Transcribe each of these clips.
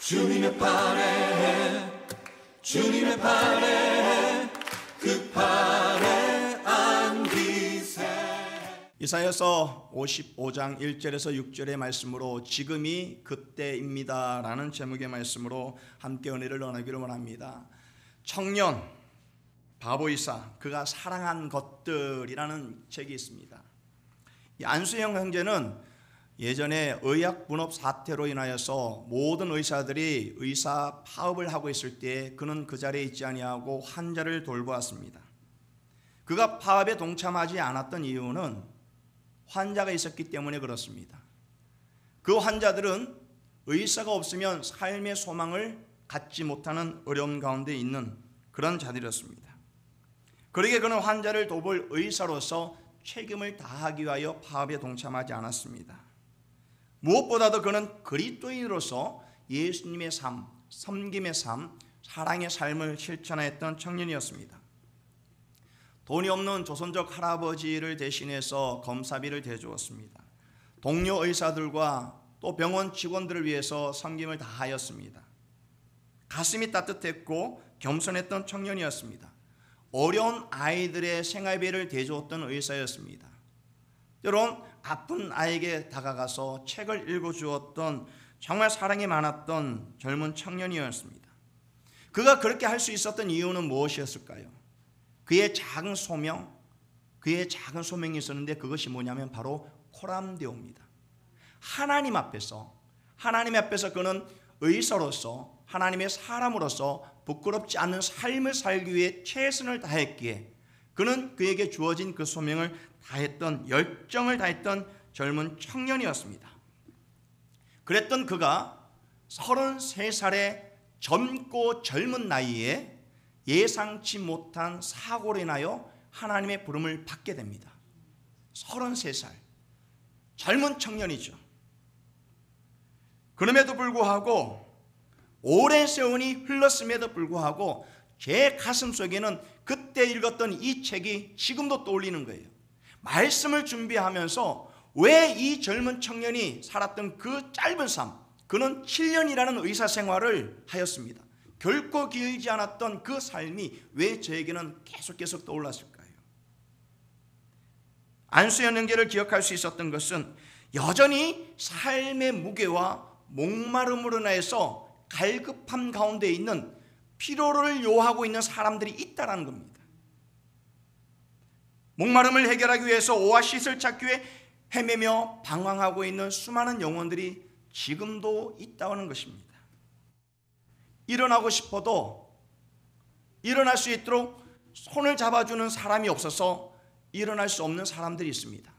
주님의 팔에, 주님의 팔에, 그 팔에 안기세. 이사야서 55장 1절에서 6절의 말씀으로 지금이 그때입니다 라는 제목의 말씀으로 함께 은혜를 나누기를 원합니다. 청년 바보이사 그가 사랑한 것들이라는 책이 있습니다. 이 안수영 형제는 예전에 의학 분업 사태로 인하여서 모든 의사들이 의사 파업을 하고 있을 때 그는 그 자리에 있지 아니하고 환자를 돌보았습니다. 그가 파업에 동참하지 않았던 이유는 환자가 있었기 때문에 그렇습니다. 그 환자들은 의사가 없으면 삶의 소망을 갖지 못하는 어려움 가운데 있는 그런 자들이었습니다. 그러기에 그는 환자를 돌볼 의사로서 책임을 다하기 위하여 파업에 동참하지 않았습니다. 무엇보다도 그는 그리스도인으로서 예수님의 삶, 섬김의 삶, 사랑의 삶을 실천했던 청년이었습니다. 돈이 없는 조선족 할아버지를 대신해서 검사비를 대주었습니다. 동료 의사들과 또 병원 직원들을 위해서 섬김을 다하였습니다. 가슴이 따뜻했고 겸손했던 청년이었습니다. 어려운 아이들의 생활비를 대주었던 의사였습니다. 때론 아픈 아이에게 다가가서 책을 읽어주었던 정말 사랑이 많았던 젊은 청년이었습니다. 그가 그렇게 할 수 있었던 이유는 무엇이었을까요? 그의 작은 소명, 그의 작은 소명이 있었는데 그것이 뭐냐면 바로 코람데오입니다. 하나님 앞에서 그는 의사로서 하나님의 사람으로서 부끄럽지 않은 삶을 살기 위해 최선을 다했기에 그는 그에게 주어진 그 소명을 다했던, 열정을 다했던 젊은 청년이었습니다. 그랬던 그가 33살의 젊고 젊은 나이에 예상치 못한 사고로 인하여 하나님의 부름을 받게 됩니다. 33살 젊은 청년이죠. 그럼에도 불구하고 오랜 세월이 흘렀음에도 불구하고 제 가슴 속에는 그때 읽었던 이 책이 지금도 떠올리는 거예요. 말씀을 준비하면서 왜 이 젊은 청년이 살았던 그 짧은 삶, 그는 7년이라는 의사 생활을 하였습니다. 결코 길지 않았던 그 삶이 왜 저에게는 계속 떠올랐을까요? 안수현 형제를 기억할 수 있었던 것은 여전히 삶의 무게와 목마름으로 인해서 갈급함 가운데 있는 피로를 요하고 있는 사람들이 있다는 겁니다. 목마름을 해결하기 위해서 오아시스를 찾기 위해 헤매며 방황하고 있는 수많은 영혼들이 지금도 있다는 것입니다. 일어나고 싶어도 일어날 수 있도록 손을 잡아주는 사람이 없어서 일어날 수 없는 사람들이 있습니다.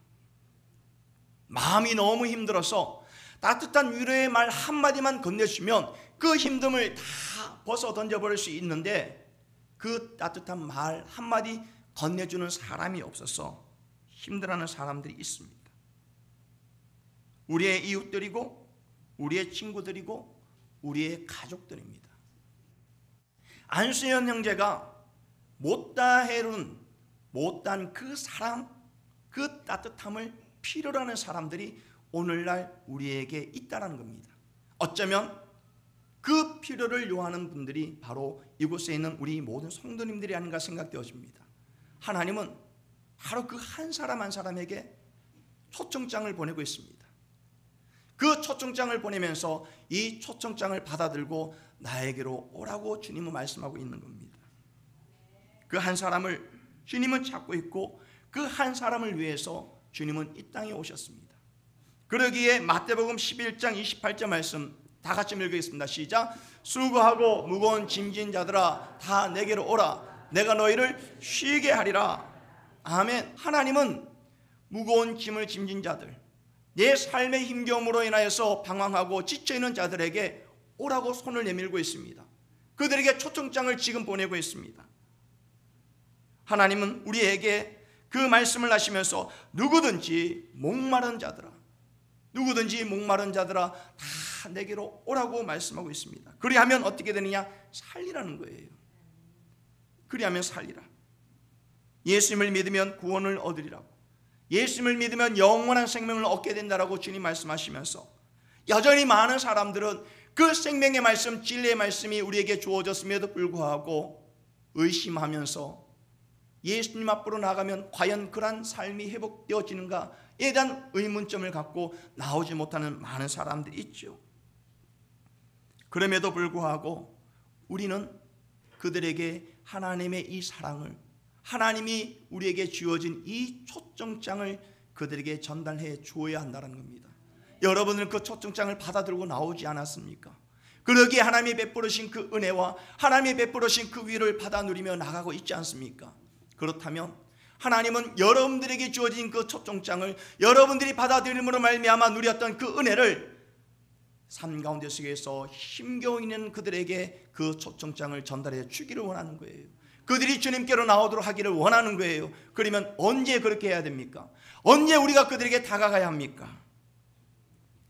마음이 너무 힘들어서 따뜻한 위로의 말 한마디만 건네주면 그 힘듦을 다 벗어 던져버릴 수 있는데 그 따뜻한 말 한마디 건네주는 사람이 없어서 힘들어하는 사람들이 있습니다. 우리의 이웃들이고 우리의 친구들이고 우리의 가족들입니다. 안수현 형제가 못다해룬 못단 그 사랑, 그 따뜻함을 필요로 하는 사람들이 오늘날 우리에게 있다는 겁니다. 어쩌면 그 필요를 요하는 분들이 바로 이곳에 있는 우리 모든 성도님들이 아닌가 생각되어집니다. 하나님은 바로 그 한 사람 한 사람에게 초청장을 보내고 있습니다. 그 초청장을 보내면서 이 초청장을 받아들고 나에게로 오라고 주님은 말씀하고 있는 겁니다. 그 한 사람을 주님은 찾고 있고 그 한 사람을 위해서 주님은 이 땅에 오셨습니다. 그러기에 마태복음 11장 28절 말씀 다 같이 읽겠습니다. 시작. 수고하고 무거운 짐진 자들아 다 내게로 오라. 내가 너희를 쉬게 하리라. 아멘. 하나님은 무거운 짐을 짐진 자들, 내 삶의 힘겨움으로 인하여서 방황하고 지쳐있는 자들에게 오라고 손을 내밀고 있습니다. 그들에게 초청장을 지금 보내고 있습니다. 하나님은 우리에게 그 말씀을 하시면서 누구든지 목마른 자들아 다 내게로 오라고 말씀하고 있습니다. 그리하면 어떻게 되느냐? 살리라는 거예요. 그리하면 살리라. 예수님을 믿으면 구원을 얻으리라고, 예수님을 믿으면 영원한 생명을 얻게 된다라고 주님 말씀하시면서 여전히 많은 사람들은 그 생명의 말씀, 진리의 말씀이 우리에게 주어졌음에도 불구하고 의심하면서 예수님 앞으로 나가면 과연 그러한 삶이 회복되어지는가에 대한 의문점을 갖고 나오지 못하는 많은 사람들이 있죠. 그럼에도 불구하고 우리는 그들에게 하나님의 이 사랑을, 하나님이 우리에게 주어진 이 초청장을 그들에게 전달해 주어야 한다는 겁니다. 여러분은 그 초청장을 받아들고 나오지 않았습니까? 그러기에 하나님이 베풀으신 그 은혜와 하나님이 베풀으신 그 위를 받아 누리며 나가고 있지 않습니까? 그렇다면 하나님은 여러분들에게 주어진 그 초청장을 여러분들이 받아들임으로 말미암아 누렸던 그 은혜를 삶 가운데 속에서 힘겨워 있는 그들에게 그 초청장을 전달해 주기를 원하는 거예요. 그들이 주님께로 나오도록 하기를 원하는 거예요. 그러면 언제 그렇게 해야 됩니까? 언제 우리가 그들에게 다가가야 합니까?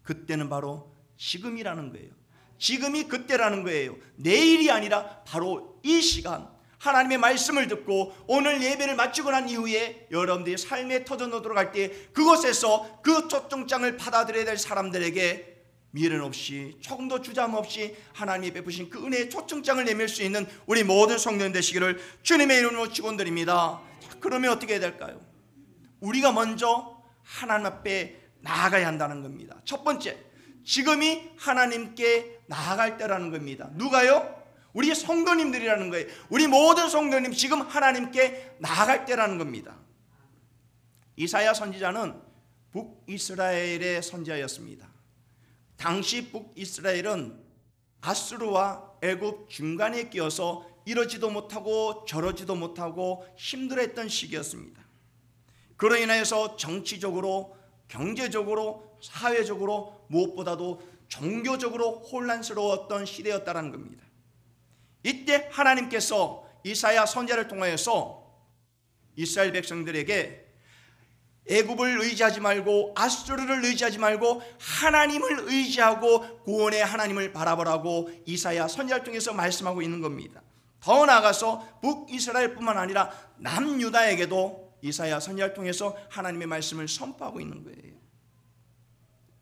그때는 바로 지금이라는 거예요. 지금이 그때라는 거예요. 내일이 아니라 바로 이 시간, 하나님의 말씀을 듣고 오늘 예배를 마치고 난 이후에 여러분들이 삶에 터져놓도록 할 때 그곳에서 그 초청장을 받아들여야 될 사람들에게 미련 없이 조금도 주저함 없이 하나님이 베푸신 그 은혜의 초청장을 내밀 수 있는 우리 모든 성도님 되시기를 주님의 이름으로 축원드립니다. 그러면 어떻게 해야 될까요? 우리가 먼저 하나님 앞에 나아가야 한다는 겁니다. 첫 번째, 지금이 하나님께 나아갈 때라는 겁니다. 누가요? 우리 성도님들이라는 거예요. 우리 모든 성도님 지금 하나님께 나아갈 때라는 겁니다. 이사야 선지자는 북이스라엘의 선지자였습니다. 당시 북이스라엘은 아수르와 애굽 중간에 끼어서 이러지도 못하고 저러지도 못하고 힘들어했던 시기였습니다. 그로 인하여서 정치적으로, 경제적으로, 사회적으로 무엇보다도 종교적으로 혼란스러웠던 시대였다는 겁니다. 이때 하나님께서 이사야 선지자를 통하여서 이스라엘 백성들에게 애굽을 의지하지 말고 아수르를 의지하지 말고 하나님을 의지하고 구원의 하나님을 바라보라고 이사야 선지자를 통해서 말씀하고 있는 겁니다. 더 나아가서 북이스라엘뿐만 아니라 남유다에게도 이사야 선지자를 통해서 하나님의 말씀을 선포하고 있는 거예요.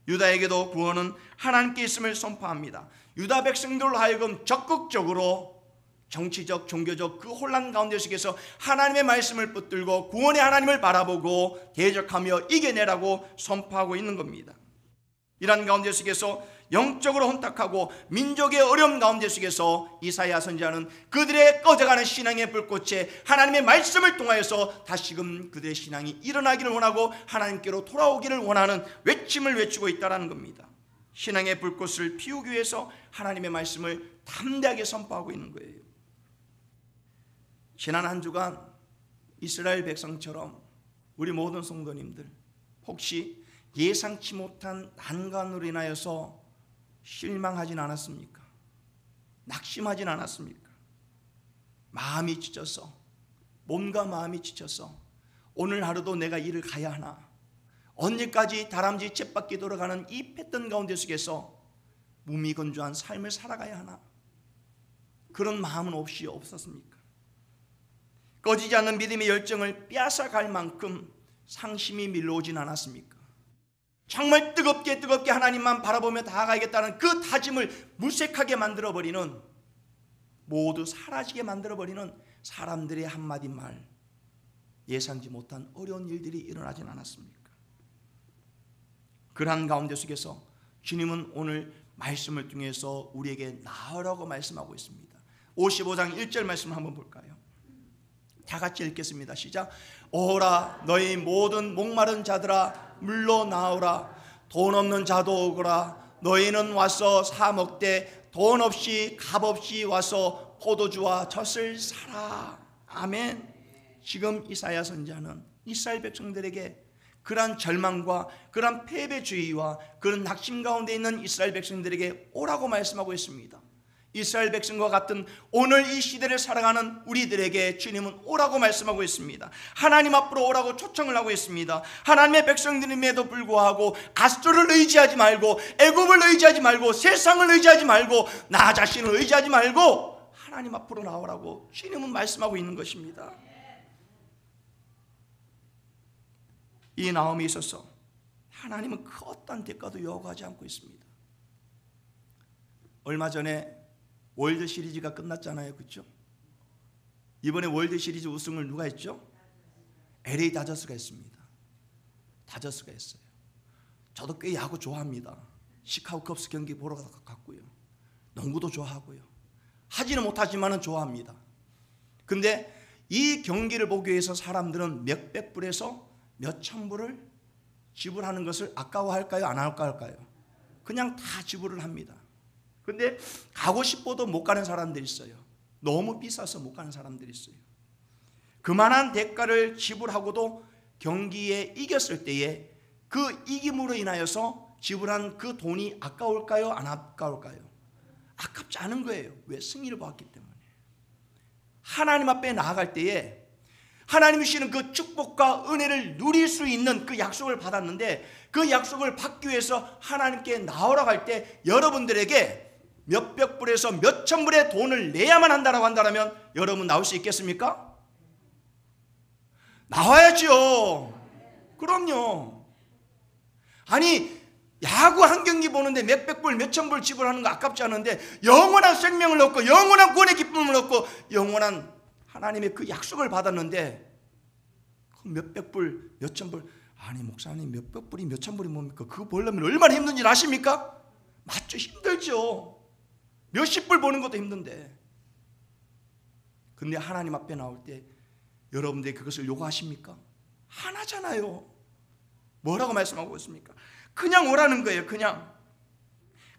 유다에게도 구원은 하나님께 있음을 선포합니다. 유다 백성들로 하여금 적극적으로 정치적, 종교적 그 혼란 가운데 속에서 하나님의 말씀을 붙들고 구원의 하나님을 바라보고 대적하며 이겨내라고 선포하고 있는 겁니다. 이런 가운데 속에서 영적으로 혼탁하고 민족의 어려움 가운데 속에서 이사야 선지자는 그들의 꺼져가는 신앙의 불꽃에 하나님의 말씀을 통하여서 다시금 그들의 신앙이 일어나기를 원하고 하나님께로 돌아오기를 원하는 외침을 외치고 있다는 겁니다. 신앙의 불꽃을 피우기 위해서 하나님의 말씀을 담대하게 선포하고 있는 거예요. 지난 한 주간 이스라엘 백성처럼 우리 모든 성도님들 혹시 예상치 못한 난관으로 인하여서 실망하진 않았습니까? 낙심하진 않았습니까? 마음이 지쳐서, 몸과 마음이 지쳐서 오늘 하루도 내가 일을 가야 하나, 언제까지 다람쥐 쳇바퀴 돌아가는 이 패턴 가운데 속에서 무미건조한 삶을 살아가야 하나, 그런 마음은 없었습니까? 꺼지지 않는 믿음의 열정을 빼앗아갈 만큼 상심이 밀려오진 않았습니까? 정말 뜨겁게 하나님만 바라보며 다가가겠다는 그 다짐을 무색하게 만들어버리는, 모두 사라지게 만들어버리는 사람들의 한마디 말, 예상치 못한 어려운 일들이 일어나진 않았습니까? 그러한 가운데 속에서 주님은 오늘 말씀을 통해서 우리에게 나으라고 말씀하고 있습니다. 55장 1절 말씀을 한번 볼까요? 다 같이 읽겠습니다. 시작. 오라 너희 모든 목마른 자들아 물러 나오라. 돈 없는 자도 오거라. 너희는 와서 사 먹되 돈 없이 값 없이 와서 포도주와 젖을 사라. 아멘. 지금 이사야 선지자는 이스라엘 백성들에게 그러한 절망과 그러한 패배주의와 그런 낙심 가운데 있는 이스라엘 백성들에게 오라고 말씀하고 있습니다. 이스라엘 백성과 같은 오늘 이 시대를 살아가는 우리들에게 주님은 오라고 말씀하고 있습니다. 하나님 앞으로 오라고 초청을 하고 있습니다. 하나님의 백성들임에도 불구하고 아수르를 의지하지 말고 애굽을 의지하지 말고 세상을 의지하지 말고 나 자신을 의지하지 말고 하나님 앞으로 나오라고 주님은 말씀하고 있는 것입니다. 이 나옴에 있어서 하나님은 그 어떤 대가도 요구하지 않고 있습니다. 얼마 전에 월드 시리즈가 끝났잖아요. 그렇죠? 이번에 월드 시리즈 우승을 누가 했죠? LA 다저스가 했습니다. 다저스가 했어요. 저도 꽤 야구 좋아합니다. 시카고 컵스 경기 보러 갔고요. 농구도 좋아하고요. 하지는 못하지만은 좋아합니다. 근데 이 경기를 보기 위해서 사람들은 몇백 불에서 몇천 불을 지불하는 것을 아까워할까요? 안 아까워할까요? 그냥 다 지불을 합니다. 근데 가고 싶어도 못 가는 사람들이 있어요. 너무 비싸서 못 가는 사람들이 있어요. 그만한 대가를 지불하고도 경기에 이겼을 때에 그 이김으로 인하여서 지불한 그 돈이 아까울까요? 안 아까울까요? 아깝지 않은 거예요. 왜? 승리를 보았기 때문에. 하나님 앞에 나아갈 때에 하나님이 주시는 그 축복과 은혜를 누릴 수 있는 그 약속을 받았는데, 그 약속을 받기 위해서 하나님께 나오라고 할 때 여러분들에게 몇백 불에서 몇천 불의 돈을 내야만 한다고 한다면 여러분 나올 수 있겠습니까? 나와야죠. 그럼요. 아니, 야구 한 경기 보는데 몇백 불, 몇천 불 지불하는 거 아깝지 않은데 영원한 생명을 얻고 영원한 구원의 기쁨을 얻고 영원한 하나님의 그 약속을 받았는데 그 몇백 불, 몇천 불, 아니 목사님 몇백 불이 몇천 불이 뭡니까? 그거 보려면 얼마나 힘든지 아십니까? 맞죠? 힘들죠. 몇십 불 버는 것도 힘든데. 근데 하나님 앞에 나올 때 여러분들이 그것을 요구하십니까? 안 하잖아요. 뭐라고 말씀하고 있습니까? 그냥 오라는 거예요. 그냥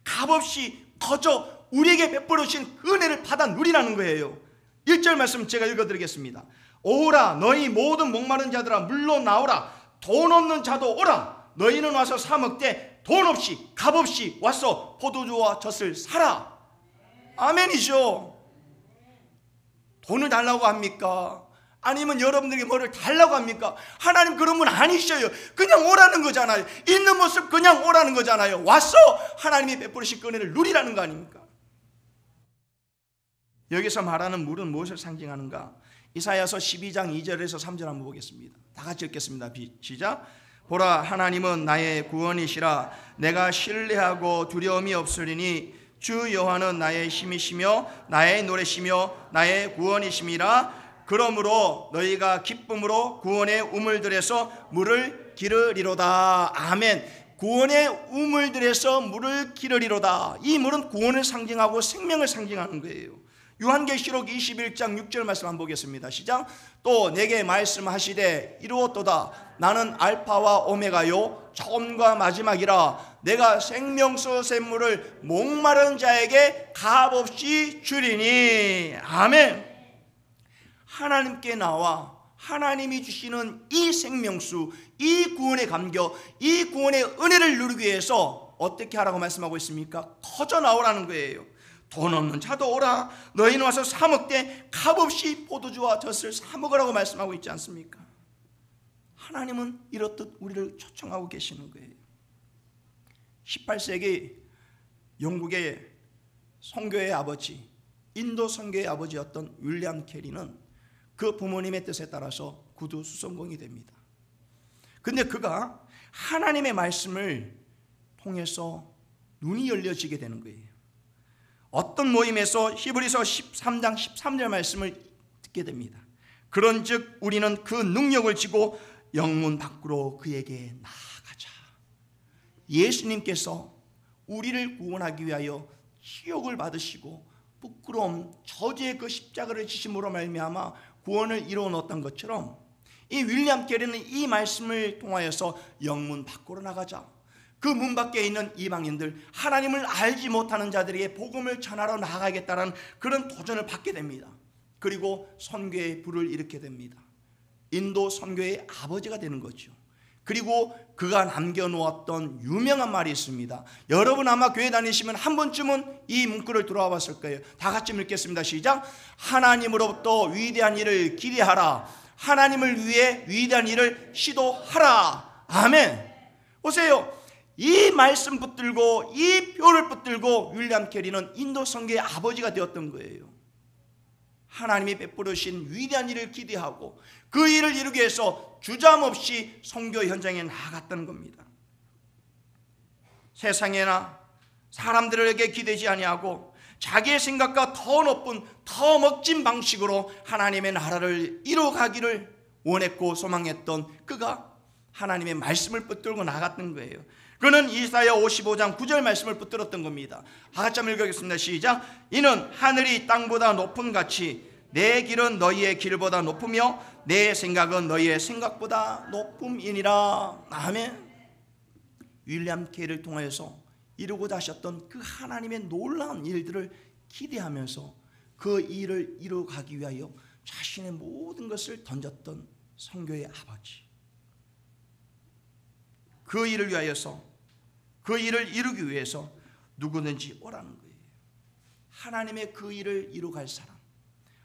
값없이 거저 우리에게 베풀어 주신 은혜를 받아 누리라는 거예요. 1절 말씀 제가 읽어드리겠습니다. 오라 너희 모든 목마른 자들아 물로 나오라. 돈 없는 자도 오라. 너희는 와서 사 먹되 돈 없이 값없이 와서 포도주와 젖을 사라. 아멘이죠. 돈을 달라고 합니까? 아니면 여러분들에게 뭐를 달라고 합니까? 하나님 그런 분 아니셔요. 그냥 오라는 거잖아요. 있는 모습 그냥 오라는 거잖아요. 와서 하나님이 베푸신 은혜를 누리라는 거 아닙니까? 여기서 말하는 물은 무엇을 상징하는가? 이사야서 12장 2절에서 3절 한번 보겠습니다. 다 같이 읽겠습니다. 시작. 보라 하나님은 나의 구원이시라. 내가 신뢰하고 두려움이 없으리니 주 여호와는 나의 힘이시며 나의 노래시며 나의 구원이심이라. 그러므로 너희가 기쁨으로 구원의 우물들에서 물을 기르리로다. 아멘. 구원의 우물들에서 물을 기르리로다. 이 물은 구원을 상징하고 생명을 상징하는 거예요. 요한계시록 21장 6절 말씀 한번 보겠습니다. 시작. 또 내게 말씀하시되 이루었도다. 나는 알파와 오메가요 처음과 마지막이라. 내가 생명수 샘물을 목마른 자에게 값없이 주리니. 아멘. 하나님께 나와 하나님이 주시는 이 생명수, 이 구원의 감격, 이 구원의 은혜를 누리기 위해서 어떻게 하라고 말씀하고 있습니까? 커져 나오라는 거예요. 돈 없는 자도 오라. 너희는 와서 사 먹되 값없이 포도주와 젖을 사 먹으라고 말씀하고 있지 않습니까? 하나님은 이렇듯 우리를 초청하고 계시는 거예요. 18세기 영국의 선교의 아버지, 인도 선교의 아버지였던 윌리엄 캐리는 그 부모님의 뜻에 따라서 구두 수선공이 됩니다. 근데 그가 하나님의 말씀을 통해서 눈이 열려지게 되는 거예요. 어떤 모임에서 히브리서 13장 13절 말씀을 듣게 됩니다. 그런즉 우리는 그 능력을 지고 영문 밖으로 그에게 나아가자. 예수님께서 우리를 구원하기 위하여 치욕을 받으시고 부끄러움, 저주의 그 십자가를 지심으로 말미암아 구원을 이루어 놓았던 것처럼 이 윌리엄 캐리는 이 말씀을 통하여서 영문 밖으로 나가자. 그 문 밖에 있는 이방인들, 하나님을 알지 못하는 자들에게 복음을 전하러 나가겠다는 그런 도전을 받게 됩니다. 그리고 선교의 불을 일으키게 됩니다. 인도 선교의 아버지가 되는 거죠. 그리고 그가 남겨놓았던 유명한 말이 있습니다. 여러분 아마 교회 다니시면 한 번쯤은 이 문구를 들어와 봤을 거예요. 다 같이 읽겠습니다. 시작. 하나님으로부터 위대한 일을 기대하라. 하나님을 위해 위대한 일을 시도하라. 아멘. 보세요. 이 말씀 붙들고 이 표를 붙들고 윌리엄 캐리는 인도 선교의 아버지가 되었던 거예요. 하나님이 베풀으신 위대한 일을 기대하고 그 일을 이루기 위해서 주저함없이 선교 현장에 나아갔다는 겁니다. 세상에나 사람들에게 기대지 아니하고 자기의 생각과 더 높은 더 멋진 방식으로 하나님의 나라를 이루어가기를 원했고 소망했던 그가 하나님의 말씀을 붙들고 나갔던 거예요. 그는 이사야 55장 9절 말씀을 붙들었던 겁니다. 같이 한번 읽겠습니다. 시작. 이는 하늘이 땅보다 높은 같이 내 길은 너희의 길보다 높으며 내 생각은 너희의 생각보다 높음이니라. 아멘. 윌리엄 케이를 통해서 이루고자 하셨던 그 하나님의 놀라운 일들을 기대하면서 그 일을 이루어가기 위하여 자신의 모든 것을 던졌던 선교의 아버지, 그 일을 위하여서 그 일을 이루기 위해서 누구든지 오라는 거예요. 하나님의 그 일을 이루어갈 사람,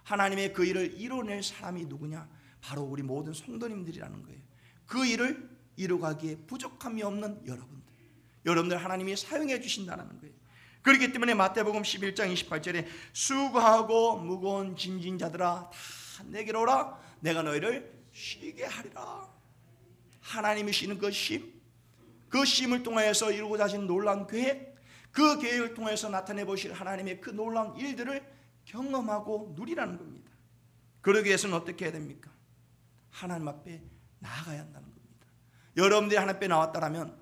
하나님의 그 일을 이뤄낼 사람이 누구냐? 바로 우리 모든 성도님들이라는 거예요. 그 일을 이루어가기에 부족함이 없는 여러분들 하나님이 사용해 주신다는 거예요. 그렇기 때문에 마태복음 11장 28절에 수고하고 무거운 짐진 자들아 다 내게로 오라 내가 너희를 쉬게 하리라. 하나님이 쉬는 그 쉼, 그 쉼을 통해서 이루고자 하신 놀라운 계획, 그 계획을 통해서 나타내 보실 하나님의 그 놀라운 일들을 경험하고 누리라는 겁니다. 그러기 위해서는 어떻게 해야 됩니까? 하나님 앞에 나아가야 한다는 겁니다. 여러분들이 하나님 앞에 나왔다라면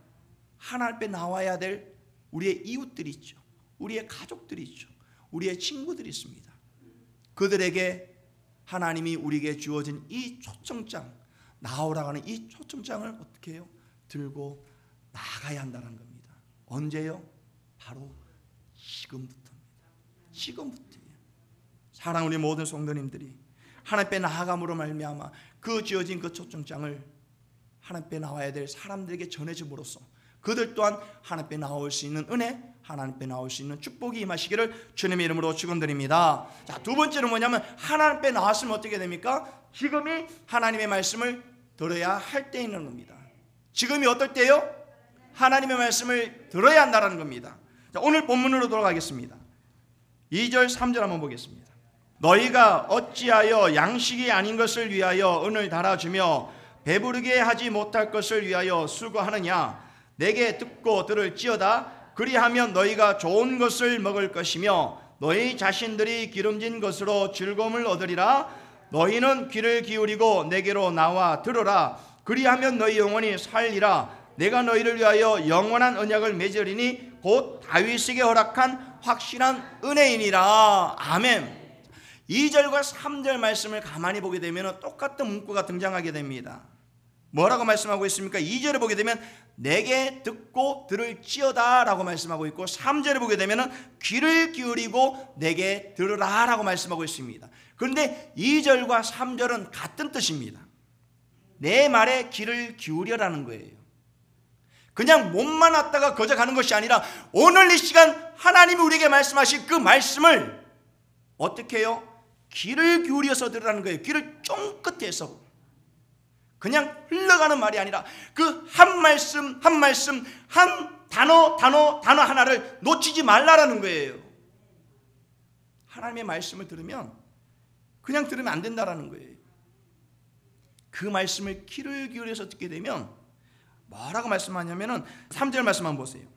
하나님 앞에 나와야 될 우리의 이웃들이 있죠. 우리의 가족들이 있죠. 우리의 친구들이 있습니다. 그들에게 하나님이 우리에게 주어진 이 초청장, 나오라고 하는 이 초청장을 어떻게 해요? 들고 나가야 한다는 겁니다. 언제요? 바로 지금부터입니다. 지금부터예요. 사랑하는 우리 모든 성도님들이 하나님 앞에 나아감으로 말미암아 그 주어진 그 초청장을 하나님 앞에 나와야 될 사람들에게 전해줌으로써 그들 또한 하나님 앞에 나올 수 있는 은혜, 하나님 앞에 나올 수 있는 축복이 임하시기를 주님의 이름으로 축원드립니다. 자, 두 번째는 뭐냐면 하나님 앞에 나왔으면 어떻게 됩니까? 지금이 하나님의 말씀을 들어야 할 때인 겁니다. 지금이 어떨 때요? 하나님의 말씀을 들어야 한다는 겁니다. 자, 오늘 본문으로 돌아가겠습니다. 2절 3절 한번 보겠습니다. 너희가 어찌하여 양식이 아닌 것을 위하여 은을 달아주며 배부르게 하지 못할 것을 위하여 수고하느냐? 내게 듣고 들을지어다. 그리하면 너희가 좋은 것을 먹을 것이며 너희 자신들이 기름진 것으로 즐거움을 얻으리라. 너희는 귀를 기울이고 내게로 나와 들으라. 그리하면 너희 영혼이 살리라. 내가 너희를 위하여 영원한 언약을 맺으리니 곧 다윗에게 허락한 확실한 은혜이니라. 아멘. 2절과 3절 말씀을 가만히 보게 되면 똑같은 문구가 등장하게 됩니다. 뭐라고 말씀하고 있습니까? 2절을 보게 되면 내게 듣고 들을지어다 라고 말씀하고 있고 3절을 보게 되면 귀를 기울이고 내게 들으라 라고 말씀하고 있습니다. 그런데 2절과 3절은 같은 뜻입니다. 내 말에 귀를 기울여라는 거예요. 그냥 몸만 왔다가 거저가는 것이 아니라 오늘 이 시간 하나님이 우리에게 말씀하신 그 말씀을 어떻게 해요? 귀를 기울여서 들으라는 거예요. 귀를 쫑긋해서. 그냥 흘러가는 말이 아니라 그 한 말씀 한 말씀 한 단어 하나를 놓치지 말라라는 거예요. 하나님의 말씀을 들으면 그냥 들으면 안 된다라는 거예요. 그 말씀을 귀를 기울여서 듣게 되면 뭐라고 말씀하냐면은 3절 말씀 한번 보세요.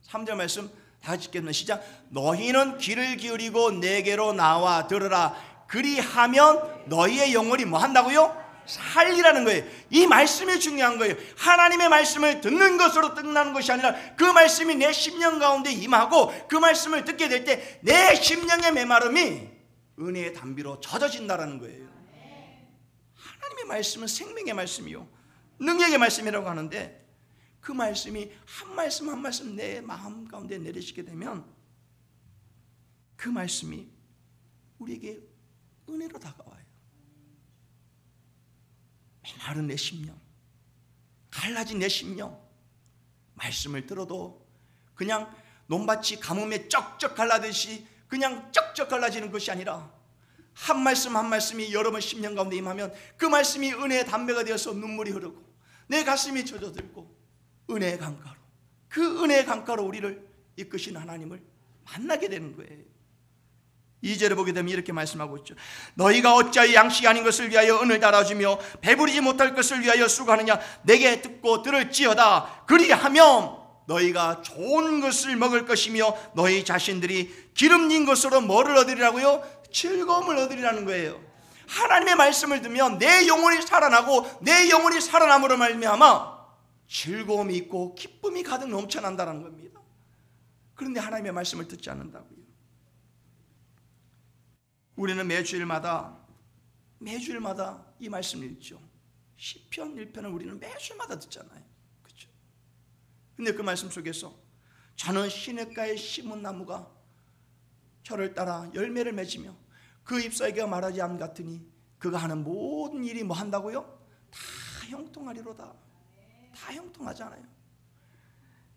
3절 말씀 다 같이 읽겠습니다. 시작. 너희는 귀를 기울이고 내게로 나와 들으라. 그리하면 너희의 영혼이 뭐 한다고요? 살리라는 거예요. 이 말씀이 중요한 거예요. 하나님의 말씀을 듣는 것으로 끝나는 것이 아니라 그 말씀이 내 심령 가운데 임하고 그 말씀을 듣게 될 때 내 심령의 메마름이 은혜의 담비로 젖어진다는 거예요. 하나님의 말씀은 생명의 말씀이요 능력의 말씀이라고 하는데 그 말씀이 한 말씀 한 말씀 내 마음 가운데 내리시게 되면 그 말씀이 우리에게 은혜로 다가와요. 메마른 내 심령, 갈라진 내 심령, 말씀을 들어도 그냥 논밭이 가뭄에 쩍쩍 갈라듯이 그냥 쩍쩍 갈라지는 것이 아니라 한 말씀 한 말씀이 여러분 심령 가운데 임하면 그 말씀이 은혜의 담배가 되어서 눈물이 흐르고 내 가슴이 젖어들고 은혜의 강가로, 그 은혜의 강가로 우리를 이끄신 하나님을 만나게 되는 거예요. 2절에 보게 되면 이렇게 말씀하고 있죠. 너희가 어찌하여 양식이 아닌 것을 위하여 은을 달아주며 배부르지 못할 것을 위하여 수고하느냐? 내게 듣고 들을지어다. 그리하면 너희가 좋은 것을 먹을 것이며 너희 자신들이 기름진 것으로 뭐를 얻으리라고요? 즐거움을 얻으리라는 거예요. 하나님의 말씀을 듣면 내 영혼이 살아나고 내 영혼이 살아남으로 말미암아 즐거움이 있고 기쁨이 가득 넘쳐난다는 겁니다. 그런데 하나님의 말씀을 듣지 않는다고요. 우리는 매주일마다 이 말씀을 읽죠. 시편 1편을 우리는 매주일마다 듣잖아요. 그렇죠? 근데 그 말씀 속에서 저는 시냇가에 심은 나무가 저를 따라 열매를 맺으며 그 잎사귀가 마르지 않 같으니 그가 하는 모든 일이 뭐 한다고요? 다 형통하리로다. 다 형통하잖아요.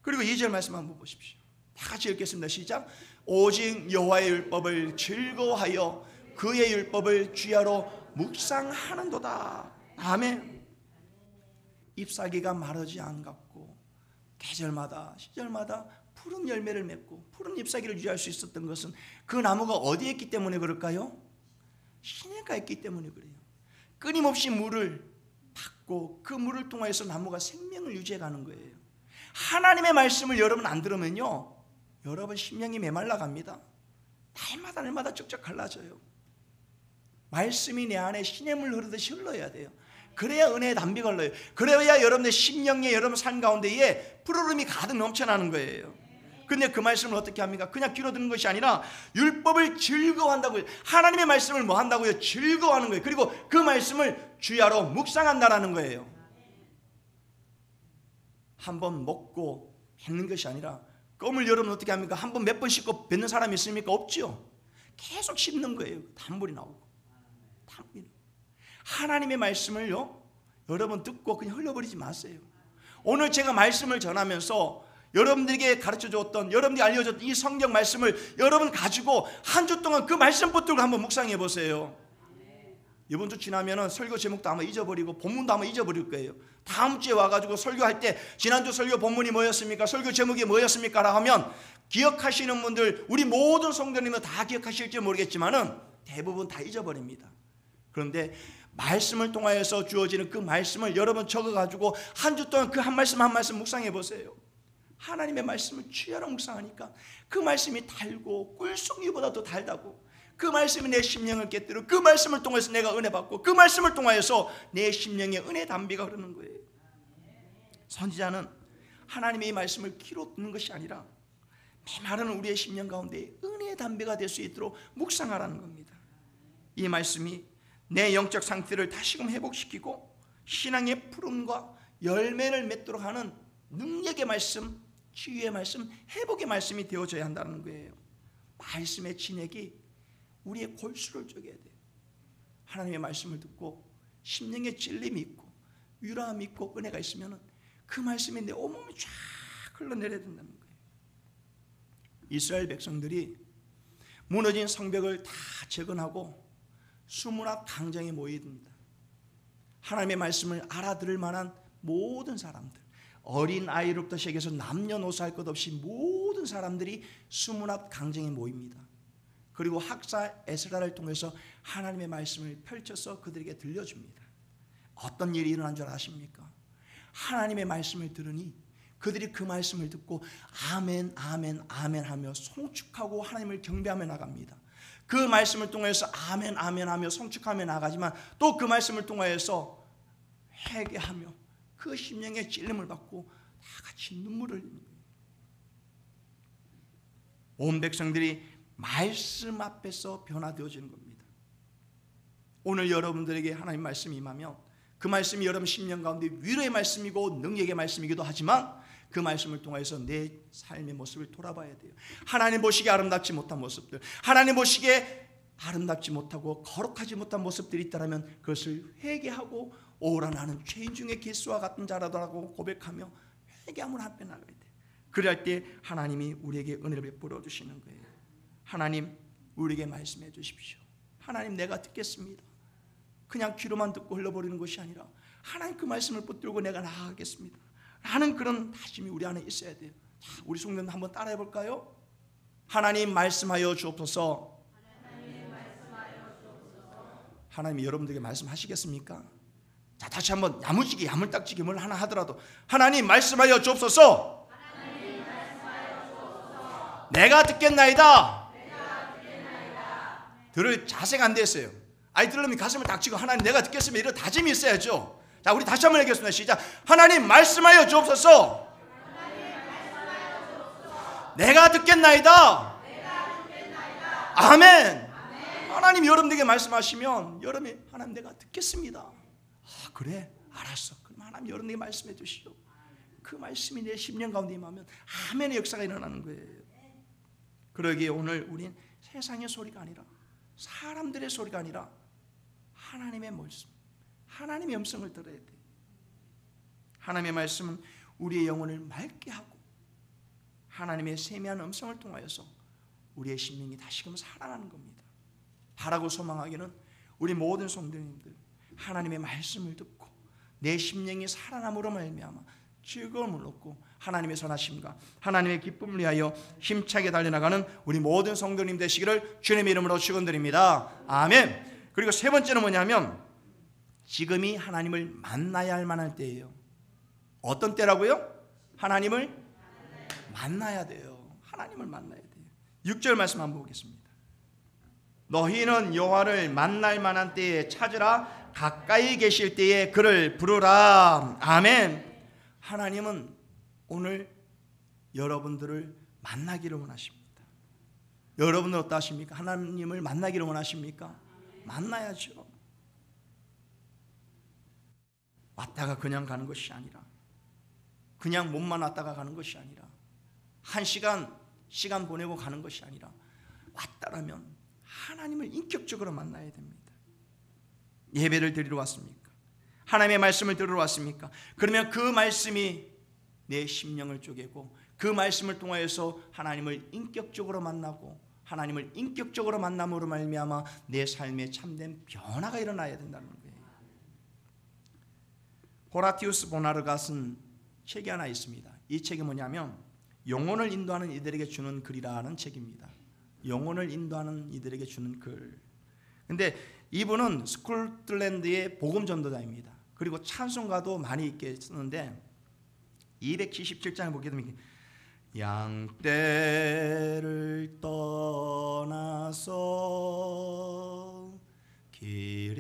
그리고 2절 말씀 한번 보십시오. 다 같이 읽겠습니다. 시작. 오직 여호와의 율법을 즐거워하여 그의 율법을 주야로 묵상하는도다. 아멘. 잎사귀가 마르지 않 같고 계절마다 시절마다 푸른 열매를 맺고 푸른 잎사귀를 유지할 수 있었던 것은 그 나무가 어디에 있기 때문에 그럴까요? 시냇가에 있기 때문에 그래요. 끊임없이 물을 받고 그 물을 통해서 나무가 생명을 유지해가는 거예요. 하나님의 말씀을 여러분 안 들으면요, 여러분 심령이 메말라 갑니다. 날마다 쭉쭉 갈라져요. 말씀이 내 안에 시냇물 흐르듯이 흘러야 돼요. 그래야 은혜의 담비가 흘러요. 그래야 여러분의 심령에 여러분 삶 가운데에 푸르름이 가득 넘쳐나는 거예요. 근데 그 말씀을 어떻게 합니까? 그냥 귀로 듣는 것이 아니라 율법을 즐거워한다고요. 하나님의 말씀을 뭐 한다고요? 즐거워하는 거예요. 그리고 그 말씀을 주야로 묵상한다라는 거예요. 한번 먹고 뱉는 것이 아니라, 껌을 여러분 어떻게 합니까? 한번 몇 번 씹고 뱉는 사람이 있습니까? 없지요. 계속 씹는 거예요. 단물이 나오고. 하나님의 말씀을요, 여러분 듣고 그냥 흘려버리지 마세요. 오늘 제가 말씀을 전하면서 여러분들에게 가르쳐줬던, 여러분들이 알려줬던 이 성경 말씀을 여러분 가지고 한 주 동안 그 말씀 붙들고 한번 묵상해 보세요. 이번 주 지나면은 설교 제목도 아마 잊어버리고 본문도 아마 잊어버릴 거예요. 다음 주에 와가지고 설교할 때 지난주 설교 본문이 뭐였습니까? 설교 제목이 뭐였습니까? 라고 하면 기억하시는 분들, 우리 모든 성도님은 다 기억하실지 모르겠지만은 대부분 다 잊어버립니다. 그런데 말씀을 통하여서 주어지는 그 말씀을 여러분 적어가지고 한 주 동안 그 한 말씀 한 말씀 묵상해 보세요. 하나님의 말씀을 주야로 묵상하니까 그 말씀이 달고 꿀송이보다 더 달다고, 그 말씀이 내 심령을 깨뜨려, 그 말씀을 통해서 내가 은혜 받고, 그 말씀을 통하여서 내 심령에 은혜 담비가 흐르는 거예요. 선지자는 하나님의 이 말씀을 귀로 듣는 것이 아니라 메마른 우리의 심령 가운데 은혜의 담비가 될 수 있도록 묵상하라는 겁니다. 이 말씀이 내 영적 상태를 다시금 회복시키고 신앙의 푸름과 열매를 맺도록 하는 능력의 말씀, 치유의 말씀, 회복의 말씀이 되어져야 한다는 거예요. 말씀의 진액이 우리의 골수를 쪼개야 돼요. 하나님의 말씀을 듣고 심령에 찔림이 있고 위로함이 있고 은혜가 있으면 그 말씀이 내 온몸에 쫙 흘러내려야 된다는 거예요. 이스라엘 백성들이 무너진 성벽을 다 재건하고 수문 앞 강정에 모입니다. 하나님의 말씀을 알아들을 만한 모든 사람들, 어린 아이로부터 시작해서 남녀노소 할 것 없이 모든 사람들이 수문 앞 강정에 모입니다. 그리고 학사 에스라를 통해서 하나님의 말씀을 펼쳐서 그들에게 들려줍니다. 어떤 일이 일어난 줄 아십니까? 하나님의 말씀을 들으니 그들이 그 말씀을 듣고 아멘 아멘 아멘 하며 송축하고 하나님을 경배하며 나갑니다. 그 말씀을 통해서 아멘 아멘 하며 송축하며 나가지만 또 그 말씀을 통하여서 회개하며 그 심령의 찔림을 받고 다 같이 눈물을 흘리는 거예요. 온 백성들이 말씀 앞에서 변화되어지는 겁니다. 오늘 여러분들에게 하나님 말씀이 임하면 그 말씀이 여러분 심령 가운데 위로의 말씀이고 능력의 말씀이기도 하지만 그 말씀을 통해서 내 삶의 모습을 돌아봐야 돼요. 하나님 보시기에 아름답지 못한 모습들, 하나님 보시기에 아름답지 못하고 거룩하지 못한 모습들이 있다면 그것을 회개하고 오라 나는 죄인 중에 개수와 같은 자라더라고 고백하며 회개함을 함께 나가야 돼요. 그럴 때 하나님이 우리에게 은혜를 베풀어 주시는 거예요. 하나님 우리에게 말씀해 주십시오. 하나님 내가 듣겠습니다. 그냥 귀로만 듣고 흘러버리는 것이 아니라 하나님 그 말씀을 붙들고 내가 나아가겠습니다 라는 그런 다짐이 우리 안에 있어야 돼요. 자, 우리 성도님 한번 따라해 볼까요? 하나님 말씀하여 주옵소서. 하나님이 여러분들에게 말씀하시겠습니까? 자, 다시 한번 야무지게 야물딱지게 뭘 하나 하더라도 하나님 말씀하여 주옵소서. 내가 듣겠나이다. 들을 자세가 안 됐어요. 아이 들으면 가슴을 닥치고 하나님 내가 듣겠습니다 이런 다짐이 있어야죠. 자, 우리 다시 한번 읽겠습니다. 시작. 하나님 말씀하여 주옵소서. 내가 듣겠나이다. 아멘. 하나님 여러분에게 말씀하시면 여러분이 하나님 내가 듣겠습니다. 아, 그래 알았어. 그럼 하나님 여러분에게 말씀해 주시오. 그 말씀이 내 심령 가운데 임하면 아멘의 역사가 일어나는 거예요. 그러기에 오늘 우린 세상의 소리가 아니라 사람들의 소리가 아니라 하나님의 말씀, 하나님의 음성을 들어야 돼. 하나님의 말씀은 우리의 영혼을 맑게 하고 하나님의 세미한 음성을 통하여서 우리의 심령이 다시금 살아나는 겁니다. 바라고 소망하기는 우리 모든 성도님들 하나님의 말씀을 듣고 내 심령이 살아남으로 말미암아 즐거움을 얻고 하나님의 선하심과 하나님의 기쁨을 위하여 힘차게 달려나가는 우리 모든 성도님 되시기를 주님의 이름으로 축원드립니다. 아멘. 그리고 세 번째는 뭐냐면 지금이 하나님을 만나야 할 만한 때예요. 어떤 때라고요? 하나님을 만나야 돼요. 하나님을 만나야 돼요. 6절 말씀 한번 보겠습니다. 너희는 여호와를 만날 만한 때에 찾으라. 가까이 계실 때에 그를 부르라. 아멘. 하나님은 오늘 여러분들을 만나기를 원하십니다. 여러분은 어떠십니까? 하나님을 만나기를 원하십니까? 만나야죠. 왔다가 그냥 가는 것이 아니라 그냥 몸만 왔다가 가는 것이 아니라 한 시간 보내고 가는 것이 아니라 왔다라면 하나님을 인격적으로 만나야 됩니다. 예배를 드리러 왔습니까? 하나님의 말씀을 들으러 왔습니까? 그러면 그 말씀이 내 심령을 쪼개고 그 말씀을 통하여서 하나님을 인격적으로 만나고 하나님을 인격적으로 만남으로 말미암아 내 삶에 참된 변화가 일어나야 된다는 거예요. 호라티우스 보나르가 쓴 책이 하나 있습니다. 이 책이 뭐냐면 영혼을 인도하는 이들에게 주는 글이라는 책입니다. 영혼을 인도하는 이들에게 주는 글. 근데 이분은 스코틀랜드의 복음 전도자입니다. 그리고 찬송가도 많이 있게 쓰는데 277장을 보게 되면 양떼를 떠나서 길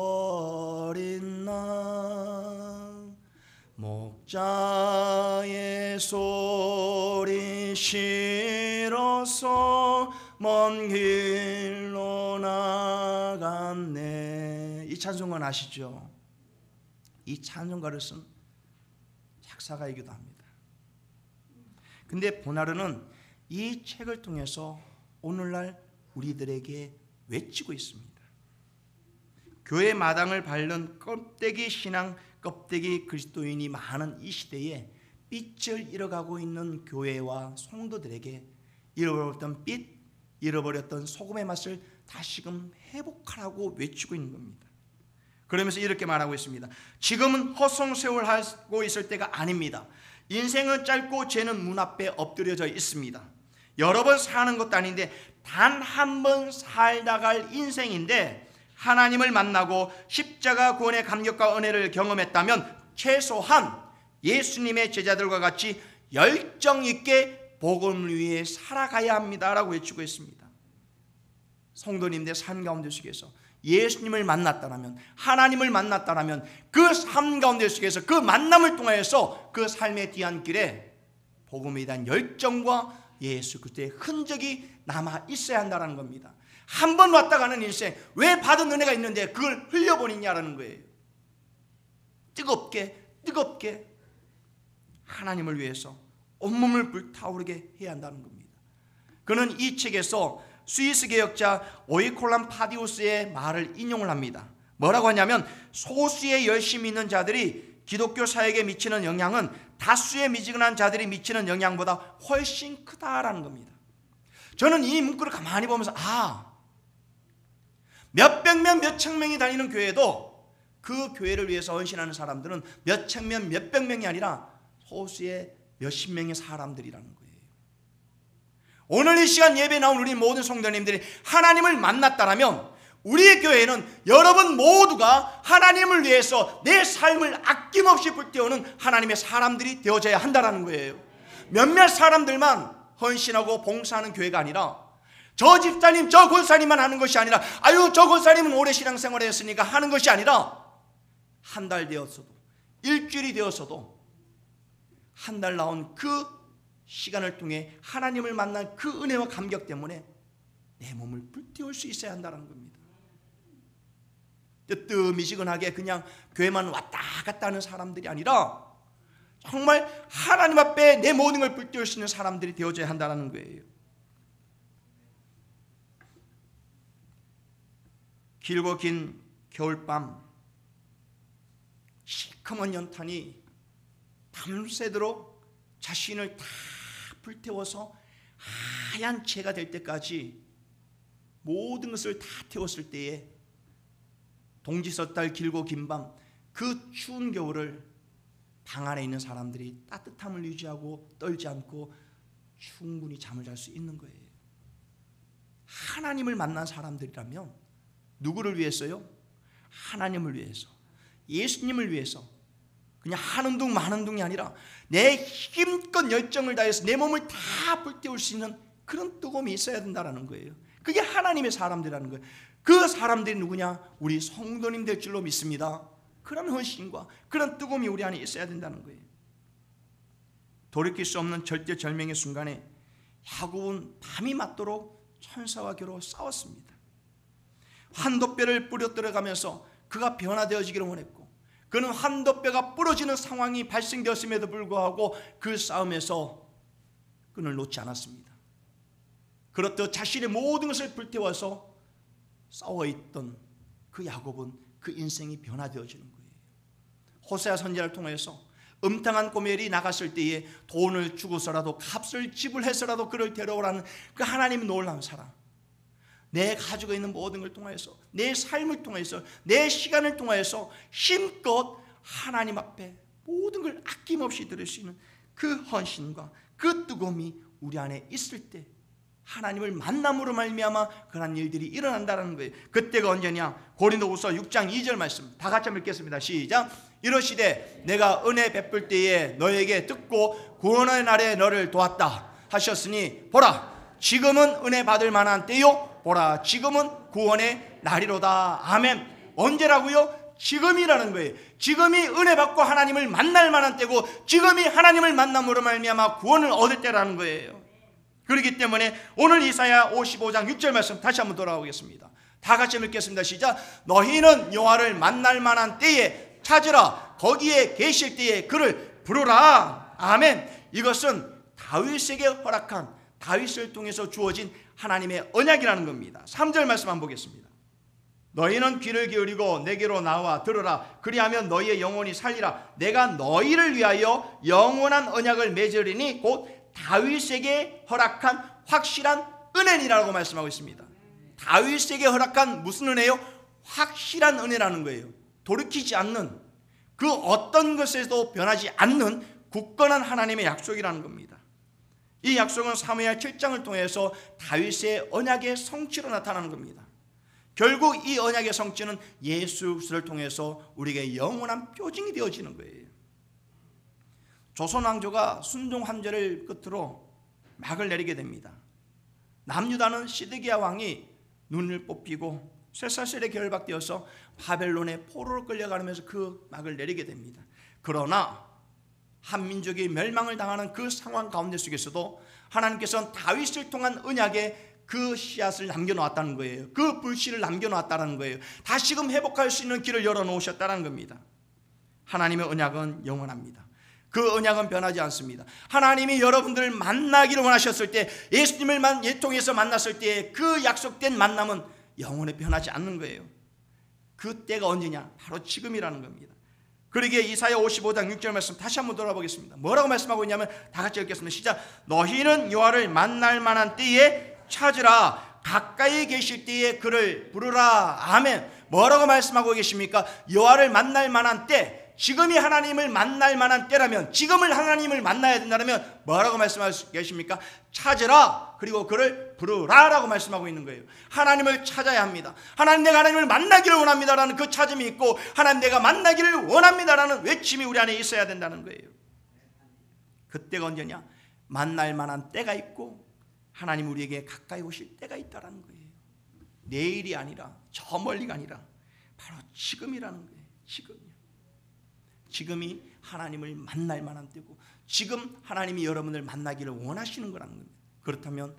잃어버린 나 목자의 소리 싫어서 먼 길로 나갔네. 이 찬송가 아시죠? 이 찬송가를 쓴 작사가이기도 합니다. 근데 보나르는 이 책을 통해서 오늘날 우리들에게 외치고 있습니다. 교회 마당을 밟는 껍데기 신앙, 껍데기 그리스도인이 많은 이 시대에 빛을 잃어가고 있는 교회와 성도들에게 잃어버렸던 빛, 잃어버렸던 소금의 맛을 다시금 회복하라고 외치고 있는 겁니다. 그러면서 이렇게 말하고 있습니다. 지금은 허송세월하고 있을 때가 아닙니다. 인생은 짧고 죄는 문 앞에 엎드려져 있습니다. 여러 번 사는 것도 아닌데 단 한 번 살다 갈 인생인데 하나님을 만나고 십자가 구원의 감격과 은혜를 경험했다면 최소한 예수님의 제자들과 같이 열정 있게 복음을 위해 살아가야 합니다라고 외치고 있습니다. 성도님들 삶 가운데 속에서 예수님을 만났다라면 하나님을 만났다라면 그 삶 가운데 속에서 그 만남을 통하여서 그 삶의 뒤안 길에 복음에 대한 열정과 예수 그리스도의 흔적이 남아 있어야 한다는 겁니다. 한 번 왔다 가는 인생 왜 받은 은혜가 있는데 그걸 흘려버리냐라는 거예요. 뜨겁게 하나님을 위해서 온몸을 불타오르게 해야 한다는 겁니다. 그는 이 책에서 스위스 개혁자 오이콜람 파디우스의 말을 인용을 합니다. 뭐라고 하냐면 소수의 열심히 있는 자들이 기독교 사역에 미치는 영향은 다수의 미지근한 자들이 미치는 영향보다 훨씬 크다라는 겁니다. 저는 이 문구를 가만히 보면서 몇백 명, 몇천 명이 다니는 교회도 그 교회를 위해서 헌신하는 사람들은 몇천 명, 몇백 명이 아니라 소수의 몇십 명의 사람들이라는 거예요. 오늘 이 시간 예배에 나온 우리 모든 성도님들이 하나님을 만났다라면 우리의 교회는 여러분 모두가 하나님을 위해서 내 삶을 아낌없이 불태우는 하나님의 사람들이 되어져야 한다는 거예요. 몇몇 사람들만 헌신하고 봉사하는 교회가 아니라 저 집사님 저 권사님만 하는 것이 아니라 아유 저 권사님은 오래 신앙생활을 했으니까 하는 것이 아니라 한 달 되었어도 일주일이 되었어도 한 달 나온 그 시간을 통해 하나님을 만난 그 은혜와 감격 때문에 내 몸을 불태울 수 있어야 한다는 겁니다. 뜨미지근하게 그냥 교회만 왔다 갔다 하는 사람들이 아니라 정말 하나님 앞에 내 모든 걸 불태울 수 있는 사람들이 되어져야 한다는 거예요. 길고 긴 겨울밤 시커먼 연탄이 밤새도록 자신을 다 불태워서 하얀 재가 될 때까지 모든 것을 다 태웠을 때에 동지섣달 길고 긴 밤 그 추운 겨울을 방 안에 있는 사람들이 따뜻함을 유지하고 떨지 않고 충분히 잠을 잘 수 있는 거예요. 하나님을 만난 사람들이라면 누구를 위해서요? 하나님을 위해서, 예수님을 위해서 그냥 하는 둥 마는 둥이 아니라 내 힘껏 열정을 다해서 내 몸을 다 불태울 수 있는 그런 뜨거움이 있어야 된다는 거예요. 그게 하나님의 사람들이라는 거예요. 그 사람들이 누구냐? 우리 성도님 될 줄로 믿습니다. 그런 헌신과 그런 뜨거움이 우리 안에 있어야 된다는 거예요. 돌이킬 수 없는 절대절명의 순간에 야곱은 밤이 맞도록 천사와 겨루 싸웠습니다. 환도뼈를 부러뜨려 가면서 그가 변화되어지기를 원했고 그는 환도뼈가 부러지는 상황이 발생되었음에도 불구하고 그 싸움에서 끈을 놓지 않았습니다. 그렇듯 자신의 모든 것을 불태워서 싸워있던 그 야곱은 그 인생이 변화되어지는 거예요. 호세아 선지자를 통해서 음탕한 고멜이 나갔을 때에 돈을 주고서라도 값을 지불해서라도 그를 데려오라는 그 하나님의 놀라운 사랑, 내 가지고 있는 모든 걸 통해서 내 삶을 통해서 내 시간을 통해서 힘껏 하나님 앞에 모든 걸 아낌없이 드릴 수 있는 그 헌신과 그 뜨거움이 우리 안에 있을 때 하나님을 만남으로 말미암아 그런 일들이 일어난다는 거예요. 그때가 언제냐? 고린도후서 6장 2절 말씀 다 같이 읽겠습니다. 시작. 이러시되 내가 은혜 베풀 때에 너에게 듣고 구원의 날에 너를 도왔다 하셨으니 보라 지금은 은혜 받을 만한 때요 보라 지금은 구원의 날이로다. 아멘. 언제라고요? 지금이라는 거예요. 지금이 은혜 받고 하나님을 만날 만한 때고 지금이 하나님을 만남으로 말미암아 구원을 얻을 때라는 거예요. 그렇기 때문에 오늘 이사야 55장 6절 말씀 다시 한번 돌아오겠습니다. 다 같이 읽겠습니다. 시작. 너희는 여호와를 만날 만한 때에 찾으라. 거기에 계실 때에 그를 부르라. 아멘. 이것은 다윗에게 허락한 다윗을 통해서 주어진 하나님의 언약이라는 겁니다. 3절 말씀 한번 보겠습니다. 너희는 귀를 기울이고 내게로 나와 들으라. 그리하면 너희의 영혼이 살리라. 내가 너희를 위하여 영원한 언약을 맺으리니 곧 다윗에게 허락한 확실한 은혜니라고 말씀하고 있습니다. 다윗에게 허락한 무슨 은혜요? 확실한 은혜라는 거예요. 돌이키지 않는 그 어떤 것에도 변하지 않는 굳건한 하나님의 약속이라는 겁니다. 이 약속은 사무엘 7장을 통해서 다윗의 언약의 성취로 나타나는 겁니다. 결국 이 언약의 성취는 예수 그리스도를 통해서 우리에게 영원한 표징이 되어지는 거예요. 조선 왕조가 순종 환절을 끝으로 막을 내리게 됩니다. 남유다는 시드기야 왕이 눈을 뽑히고 쇠사슬에 결박되어서 바벨론의 포로로 끌려가면서 그 막을 내리게 됩니다. 그러나 한 민족이 멸망을 당하는 그 상황 가운데 속에서도 하나님께서는 다윗을 통한 언약에 그 씨앗을 남겨놓았다는 거예요. 그 불씨를 남겨놓았다는 거예요. 다시금 회복할 수 있는 길을 열어놓으셨다는 겁니다. 하나님의 언약은 영원합니다. 그 언약은 변하지 않습니다. 하나님이 여러분들을 만나기를 원하셨을 때 예수님을 통해서 만났을 때 그 약속된 만남은 영원히 변하지 않는 거예요. 그 때가 언제냐? 바로 지금이라는 겁니다. 그러기에 이사야 55장 6절 말씀 다시 한번 돌아보겠습니다. 뭐라고 말씀하고 있냐면 다 같이 읽겠습니다. 시작. 너희는 여호와를 만날 만한 때에 찾으라. 가까이 계실 때에 그를 부르라. 아멘. 뭐라고 말씀하고 계십니까? 여호와를 만날 만한 때, 지금이 하나님을 만날 만한 때라면, 지금을 하나님을 만나야 된다면 뭐라고 말씀하고 계십니까? 찾으라. 그리고 그를 부르라라고 말씀하고 있는 거예요. 하나님을 찾아야 합니다. 하나님, 내가 하나님을 만나기를 원합니다라는 그 찾음이 있고, 하나님, 내가 만나기를 원합니다라는 외침이 우리 안에 있어야 된다는 거예요. 그때가 언제냐? 만날 만한 때가 있고 하나님 우리에게 가까이 오실 때가 있다는 거예요. 내일이 아니라 저 멀리가 아니라 바로 지금이라는 거예요. 지금이 하나님을 만날 만한 때고 지금 하나님이 여러분을 만나기를 원하시는 거라는 겁니다. 그렇다면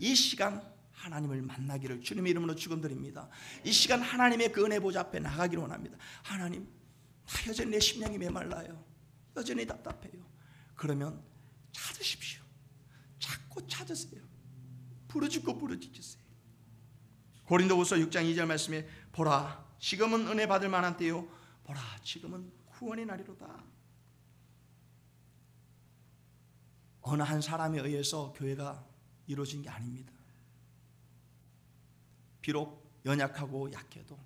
이 시간 하나님을 만나기를 주님의 이름으로 축원드립니다. 이 시간 하나님의 그 은혜 보좌 앞에 나가기를 원합니다. 하나님, 나 여전히 내 심령이 메말라요. 여전히 답답해요. 그러면 찾으십시오. 찾고 찾으세요. 부르짖고 부르짖으세요. 고린도후서 6장 2절 말씀에 보라 지금은 은혜 받을 만한 때요 보라 지금은 구원의 날이로다. 어느 한 사람에 의해서 교회가 이루어진 게 아닙니다. 비록 연약하고 약해도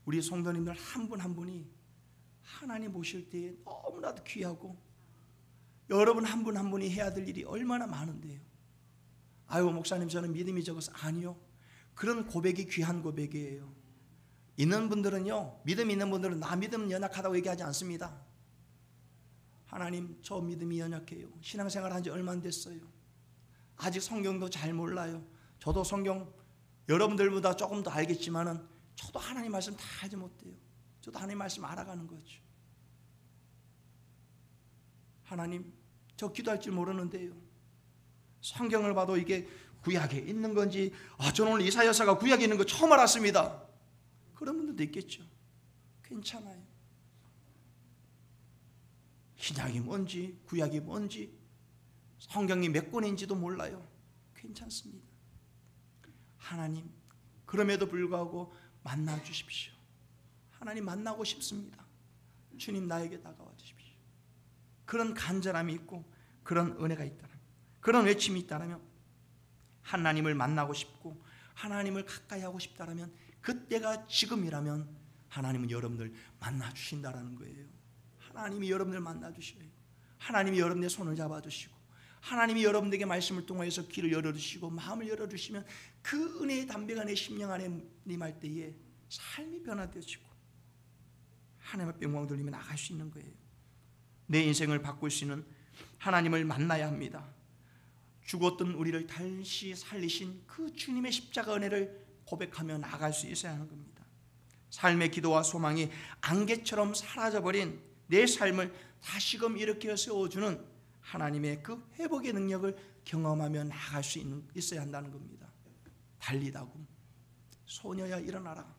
우리 성도님들 한 분 한 분이 하나님 보실 때에 너무나도 귀하고 여러분 한 분 한 분이 해야 될 일이 얼마나 많은데요. 아유 목사님 저는 믿음이 적어서 아니요. 그런 고백이 귀한 고백이에요. 있는 분들은요 믿음 있는 분들은 나 믿음 연약하다고 얘기하지 않습니다. 하나님 저 믿음이 연약해요. 신앙생활 한 지 얼마 안 됐어요. 아직 성경도 잘 몰라요. 저도 성경 여러분들보다 조금 더 알겠지만은 저도 하나님 말씀 다 알지 못해요. 저도 하나님 말씀 알아가는 거죠. 하나님 저 기도할 줄 모르는데요. 성경을 봐도 이게 구약에 있는 건지 저는 오늘 이사야서가 구약에 있는 거 처음 알았습니다. 그런 분들도 있겠죠. 괜찮아요. 신약이 뭔지 구약이 뭔지 성경이 몇 권인지도 몰라요. 괜찮습니다. 하나님 그럼에도 불구하고 만나 주십시오. 하나님 만나고 싶습니다. 주님 나에게 다가와 주십시오. 그런 간절함이 있고 그런 은혜가 있다면 그런 외침이 있다면 하나님을 만나고 싶고 하나님을 가까이 하고 싶다면 그때가 지금이라면 하나님은 여러분들 만나 주신다라는 거예요. 하나님이 여러분들 만나 주셔요. 하나님이 여러분의 손을 잡아 주시고 하나님이 여러분들에게 말씀을 통해서 귀를 열어주시고 마음을 열어주시면 그 은혜의 담배가 내 심령 안에 임할 때에 삶이 변화되어지고 하나님 앞에 영광 돌리며 나갈 수 있는 거예요. 내 인생을 바꿀 수 있는 하나님을 만나야 합니다. 죽었던 우리를 다시 살리신 그 주님의 십자가 은혜를 고백하며 나갈 수 있어야 하는 겁니다. 삶의 기도와 소망이 안개처럼 사라져버린 내 삶을 다시금 일으켜 세워주는 하나님의 그 회복의 능력을 경험하며 나갈 수 있어야 한다는 겁니다. 달리다굼 소녀야 일어나라.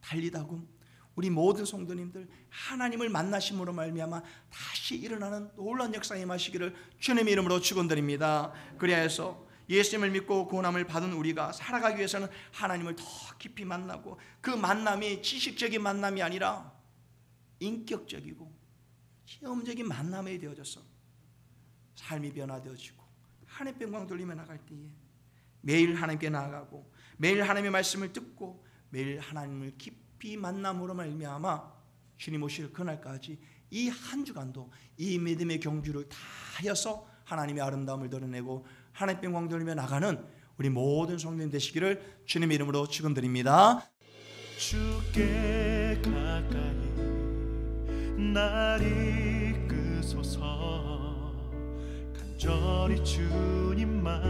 달리다굼 우리 모든 성도님들 하나님을 만나심으로 말미암아 다시 일어나는 놀라운 역사에 임하시기를 주님의 이름으로 축원드립니다. 그리하여서 예수님을 믿고 구원함을 받은 우리가 살아가기 위해서는 하나님을 더 깊이 만나고 그 만남이 지식적인 만남이 아니라 인격적이고 체험적인 만남이 되어져서 삶이 변화되어지고 하나님께 영광 돌리며 나갈 때에 매일 하나님께 나아가고 매일 하나님의 말씀을 듣고 매일 하나님을 깊이 만남으로 말미암아 주님 오실 그날까지 이 한 주간도 이 믿음의 경주를 다하여서 하나님의 아름다움을 드러내고 하나님께 영광 돌리며 나가는 우리 모든 성도님 되시기를 주님의 이름으로 축원드립니다. 주께 가까이 날 이끄소서 간절히 주님만